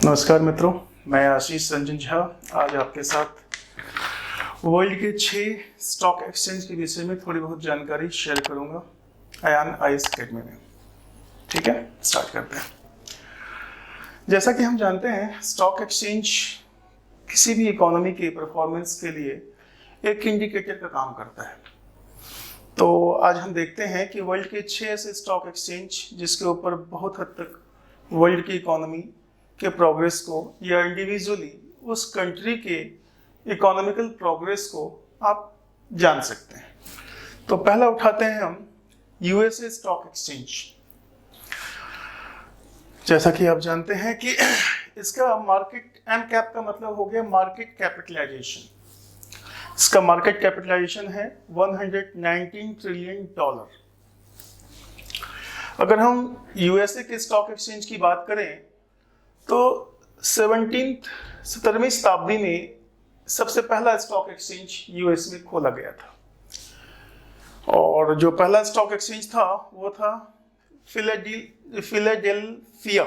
नमस्कार मित्रों, मैं आशीष रंजन झा आज आपके साथ वर्ल्ड के 6 स्टॉक एक्सचेंज के विषय में थोड़ी बहुत जानकारी शेयर करूंगा अयान आईएएस अकेडमी में। ठीक है, स्टार्ट करते हैं। जैसा कि हम जानते हैं, स्टॉक एक्सचेंज किसी भी इकोनॉमी के परफॉर्मेंस के लिए एक इंडिकेटर का काम करता है। तो आज हम देखते हैं कि वर्ल्ड के 6 ऐसे स्टॉक एक्सचेंज जिसके ऊपर बहुत हद तक वर्ल्ड की इकोनॉमी के प्रोग्रेस को या इंडिविजुअली उस कंट्री के इकोनॉमिकल प्रोग्रेस को आप जान सकते हैं। तो पहला उठाते हैं हम यूएसए स्टॉक एक्सचेंज। जैसा कि आप जानते हैं कि इसका मार्केट एम कैप का मतलब हो गया मार्केट कैपिटलाइजेशन। इसका मार्केट कैपिटलाइजेशन है $119 ट्रिलियन। अगर हम यूएसए के स्टॉक एक्सचेंज की बात करें तो 17वीं शताब्दी में सबसे पहला स्टॉक एक्सचेंज यूएस में खोला गया था। और जो पहला स्टॉक एक्सचेंज था वो था फिलाडेल्फिया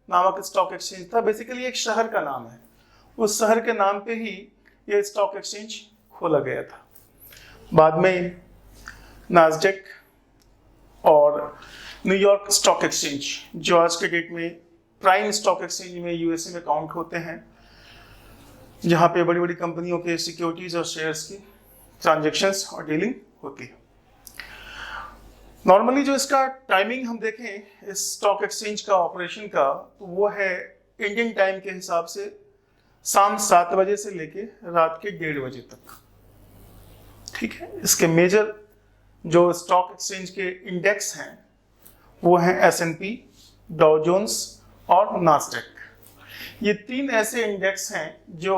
नामक स्टॉक एक्सचेंज था। बेसिकली एक शहर का नाम है, उस शहर के नाम पे ही यह स्टॉक एक्सचेंज खोला गया था। बाद में नास्डेक और न्यूयॉर्क स्टॉक एक्सचेंज, जो आज के डेट में प्राइम स्टॉक एक्सचेंज में यूएसए में काउंट होते हैं, जहां पे बड़ी बड़ी कंपनियों के सिक्योरिटीज और शेयर्स की ट्रांजैक्शंस और डीलिंग होती है। नॉर्मली जो इसका टाइमिंग हम देखें इस स्टॉक एक्सचेंज का ऑपरेशन का, तो वो है इंडियन टाइम के हिसाब से शाम 7 बजे से लेके रात के 1:30 बजे तक। ठीक है, इसके मेजर जो स्टॉक एक्सचेंज के इंडेक्स हैं वो हैं S&P, डाउ जोन्स और नास्डेक। ये 3 ऐसे इंडेक्स हैं जो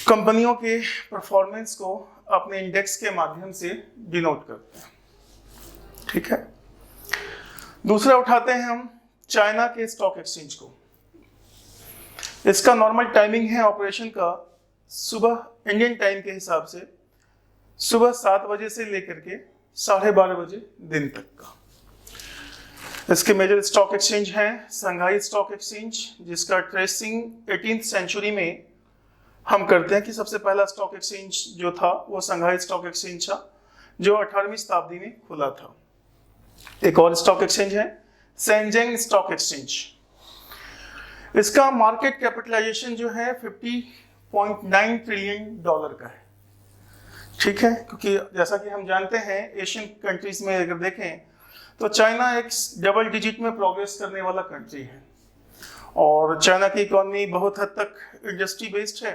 कंपनियों के परफॉर्मेंस को अपने इंडेक्स के माध्यम से डिनोट करते हैं। ठीक है, दूसरा उठाते हैं हम चाइना के स्टॉक एक्सचेंज को। इसका नॉर्मल टाइमिंग है ऑपरेशन का सुबह इंडियन टाइम के हिसाब से सुबह 7 बजे से लेकर के 12:30 बजे दिन तक का। इसके मेजर स्टॉक एक्सचेंज हैं शंघाई स्टॉक एक्सचेंज, जिसका ट्रेसिंग 18वीं सेंचुरी में हम करते हैं कि सबसे पहला स्टॉक एक्सचेंज जो था वो शंघाई स्टॉक एक्सचेंज था, जो 18वीं शताब्दी में खुला था। एक और स्टॉक एक्सचेंज है शेंजन स्टॉक एक्सचेंज। इसका मार्केट कैपिटलाइजेशन जो है $50.9 ट्रिलियन का है। ठीक है, क्योंकि जैसा कि हम जानते हैं एशियन कंट्रीज में अगर देखें तो चाइना एक डबल डिजिट में प्रोग्रेस करने वाला कंट्री है, और चाइना की इकोनॉमी बहुत हद तक इंडस्ट्री बेस्ड है।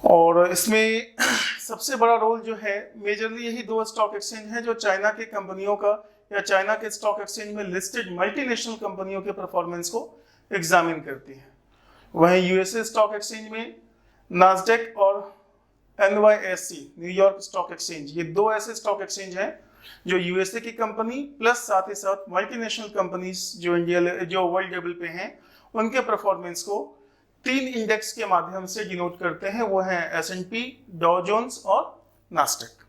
और इसमें सबसे बड़ा रोल जो है मेजरली यही 2 स्टॉक एक्सचेंज हैं जो चाइना के कंपनियों का या चाइना के स्टॉक एक्सचेंज में लिस्टेड मल्टीनेशनल कंपनियों के परफॉर्मेंस को एग्जामिन करती है। वहीं यूएसए स्टॉक एक्सचेंज में नास्डेक और NYSE न्यूयॉर्क स्टॉक एक्सचेंज, ये 2 ऐसे स्टॉक एक्सचेंज हैं जो यूएसए की कंपनी प्लस साथ ही साथ मल्टीनेशनल कंपनीज जो वर्ल्ड लेवल पे हैं उनके परफॉर्मेंस को 3 इंडेक्स के माध्यम से डिनोट करते हैं। वो हैं S&P, डाउ जोन्स और नास्डेक।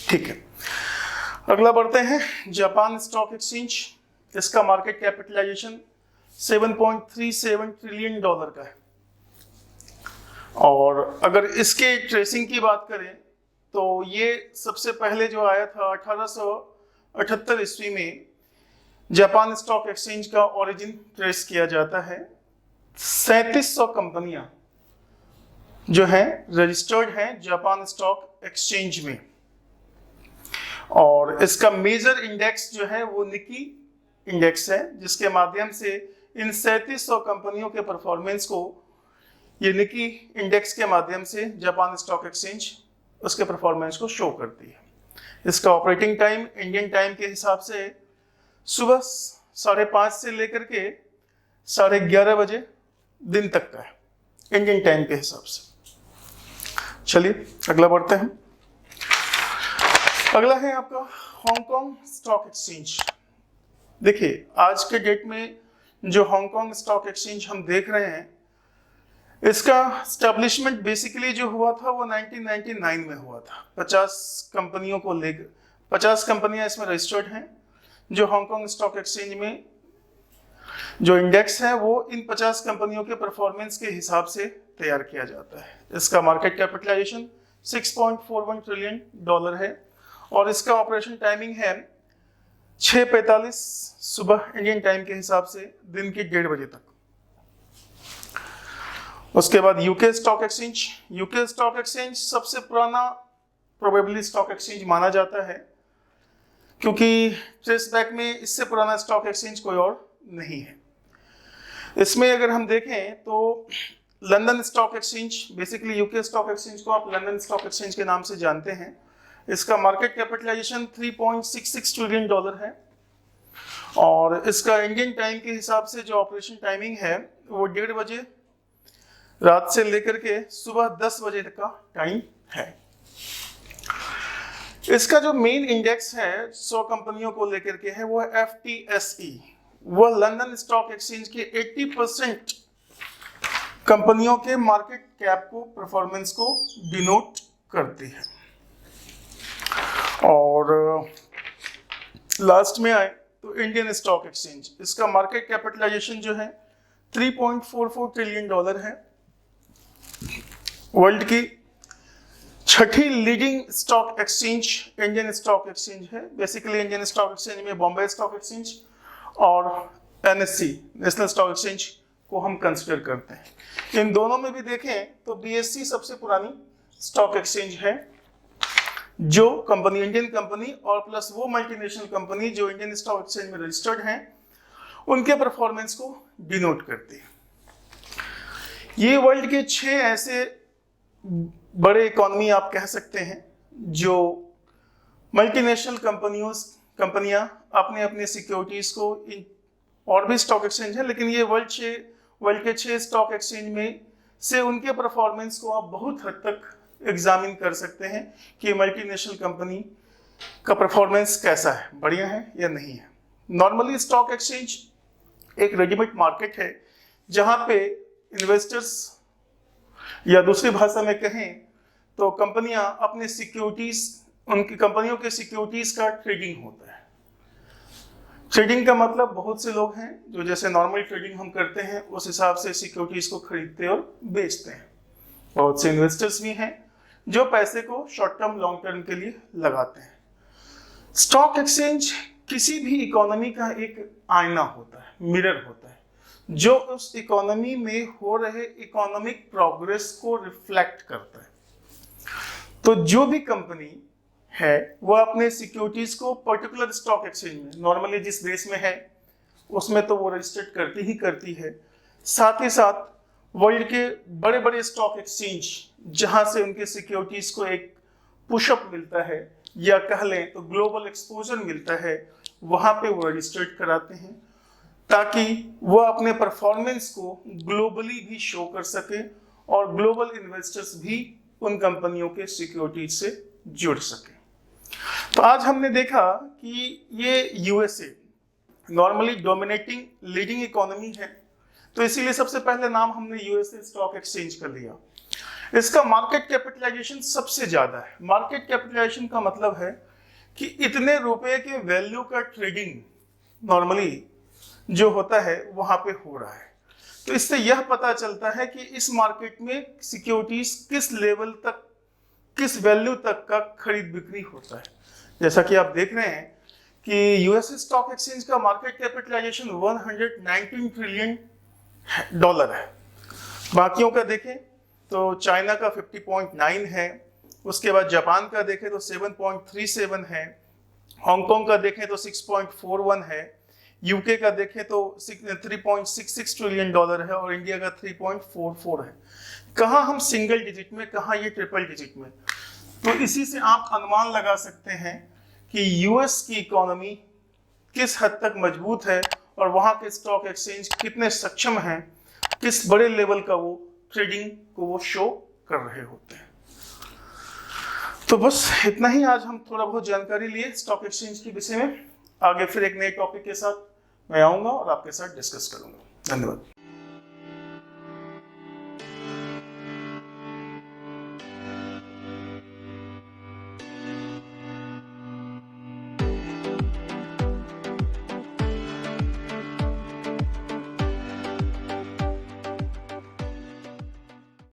ठीक है, अगला बढ़ते हैं जापान स्टॉक एक्सचेंज। इसका मार्केट कैपिटलाइजेशन $7.37 ट्रिलियन का है। और अगर इसके ट्रेसिंग की बात करें तो ये सबसे पहले जो आया था 1878 ईस्वी में जापान स्टॉक एक्सचेंज का ओरिजिन ट्रेस किया जाता है। 3700 कंपनियां जो हैं रजिस्टर्ड हैं जापान स्टॉक एक्सचेंज में, और इसका मेजर इंडेक्स जो है वो निकी इंडेक्स है, जिसके माध्यम से इन 3700 कंपनियों के परफॉर्मेंस को ये निकी इंडेक्स के माध्यम से जापान स्टॉक एक्सचेंज उसके परफॉर्मेंस को शो करती है। इसका ऑपरेटिंग टाइम इंडियन टाइम के हिसाब से सुबह 5:30 से लेकर के 11:30 बजे दिन तक का है इंडियन टाइम के हिसाब से। चलिए अगला बढ़ते हैं। अगला है आपका हांगकांग स्टॉक एक्सचेंज। देखिए आज के डेट में जो हांगकांग स्टॉक एक्सचेंज हम देख रहे हैं, इसका स्टैब्लिशमेंट बेसिकली जो हुआ था वो 1999 में हुआ था। 50 कंपनियों को लेकर 50 कंपनियां इसमें रजिस्टर्ड हैं जो हांगकांग स्टॉक एक्सचेंज में जो इंडेक्स है वो इन 50 कंपनियों के परफॉर्मेंस के हिसाब से तैयार किया जाता है। इसका मार्केट कैपिटलाइजेशन $6.41 ट्रिलियन है और इसका ऑपरेशन टाइमिंग है 6:45 सुबह इंडियन टाइम के हिसाब से दिन के 1:30 बजे तक। उसके बाद UK stock exchange. UK stock exchange सबसे पुराना प्रोबेबली स्टॉक एक्सचेंज माना जाता है, क्योंकि ट्रेस बैक में इससे पुराना स्टॉक एक्सचेंज कोई और नहीं है। इसमें अगर हम देखें तो London stock exchange, basically UK stock exchange को आप लंदन स्टॉक एक्सचेंज के नाम से जानते हैं। इसका मार्केट कैपिटलाइजेशन $3.66 ट्रिलियन है और इसका इंडियन टाइम के हिसाब से जो ऑपरेशन टाइमिंग है वो 1:30 बजे रात से लेकर के सुबह 10 बजे तक का टाइम है। इसका जो मेन इंडेक्स है 100 कंपनियों को लेकर के है वो है FTSE। वह लंदन स्टॉक एक्सचेंज के 80% कंपनियों के मार्केट कैप को, परफॉर्मेंस को डिनोट करती है। और लास्ट में आए तो इंडियन स्टॉक एक्सचेंज, इसका मार्केट कैपिटलाइजेशन जो है $3.44 ट्रिलियन है। वर्ल्ड की छठी leading stock exchange Indian stock exchange है। बेसिकली इंडियन स्टॉक एक्सचेंज में बॉम्बे स्टॉक एक्सचेंज और NSE नेशनल स्टॉक एक्सचेंज को हम कंसिडर करते हैं। इन दोनों में भी देखें तो BSE सबसे पुरानी स्टॉक एक्सचेंज है, जो कंपनी इंडियन कंपनी और प्लस वो मल्टीनेशनल कंपनी जो इंडियन स्टॉक एक्सचेंज में रजिस्टर्ड हैं उनके परफॉर्मेंस को डिनोट करती है। ये वर्ल्ड के 6 ऐसे बड़े इकोनॉमी आप कह सकते हैं जो मल्टीनेशनल कंपनियां अपने अपने सिक्योरिटीज को इन और भी स्टॉक एक्सचेंज है, लेकिन ये वर्ल्ड के 6 स्टॉक एक्सचेंज में से उनके परफॉर्मेंस को आप बहुत हद तक एग्जामिन कर सकते हैं कि मल्टीनेशनल कंपनी का परफॉर्मेंस कैसा है, बढ़िया है या नहीं है। नॉर्मली स्टॉक एक्सचेंज एक रेडीमेड मार्केट है जहां पे इन्वेस्टर्स, या दूसरी भाषा में कहें तो कंपनियां अपने सिक्योरिटीज, उनकी कंपनियों के सिक्योरिटीज का ट्रेडिंग होता है। ट्रेडिंग का मतलब बहुत से लोग हैं जो जैसे नॉर्मल ट्रेडिंग हम करते हैं उस हिसाब से सिक्योरिटीज को खरीदते और बेचते हैं। बहुत से इन्वेस्टर्स भी हैं जो पैसे को शॉर्ट टर्म लॉन्ग टर्म के लिए लगाते हैं। स्टॉक एक्सचेंज किसी भी इकोनॉमी का एक आईना होता है, मिरर होता है, जो उस इकोनॉमी में हो रहे इकोनॉमिक प्रोग्रेस को रिफ्लेक्ट करता है। तो जो भी कंपनी है वह अपने सिक्योरिटीज को पर्टिकुलर स्टॉक एक्सचेंज में, नॉर्मली जिस देश में है उसमें तो वो रजिस्टर्ड करती ही करती है, साथ ही साथ वर्ल्ड के बड़े बड़े स्टॉक एक्सचेंज जहां से उनके सिक्योरिटीज को एक पुशअप मिलता है या कह लें तो ग्लोबल एक्सपोजर मिलता है, वहां पे वो रजिस्टर्ड कराते हैं ताकि वह अपने परफॉर्मेंस को ग्लोबली भी शो कर सके और ग्लोबल इन्वेस्टर्स भी उन कंपनियों के सिक्योरिटीज से जुड़ सके। तो आज हमने देखा कि ये USA normally dominating leading economy है, तो इसीलिए सबसे पहले नाम हमने USA स्टॉक एक्सचेंज कर लिया। इसका मार्केट कैपिटलाइजेशन सबसे ज्यादा है। मार्केट कैपिटलाइजेशन का मतलब है कि इतने रुपए के वैल्यू का ट्रेडिंग नॉर्मली जो होता है वहां पे हो रहा है। तो इससे यह पता चलता है कि इस मार्केट में सिक्योरिटीज किस लेवल तक, किस वैल्यू तक का खरीद बिक्री होता है। जैसा कि आप देख रहे हैं कि US स्टॉक एक्सचेंज का मार्केट कैपिटलाइजेशन $119 ट्रिलियन है। बाकियों का देखें तो चाइना का 50.9 है, उसके बाद जापान का देखें तो 7.37 है, हांगकांग का देखें तो 6.41 है, यूके का देखें तो $3.66 ट्रिलियन है और इंडिया का 3.44 है। कहाँ हम सिंगल डिजिट में, कहाँ ये ट्रिपल डिजिट में। तो इसी से आप अनुमान लगा सकते हैं कि US की इकोनॉमी किस हद तक मजबूत है और वहाँ के स्टॉक एक्सचेंज कितने सक्षम हैं, किस बड़े लेवल का वो ट्रेडिंग को वो शो कर रहे होते हैं। तो बस इतना ही आज हम थोड़ा बहुत जानकारी लिए स्टॉक एक्सचेंज के विषय में। आगे फिर एक नए टॉपिक के साथ मैं आऊँगा और आपके साथ डिस्कस करूँगा। धन्यवाद।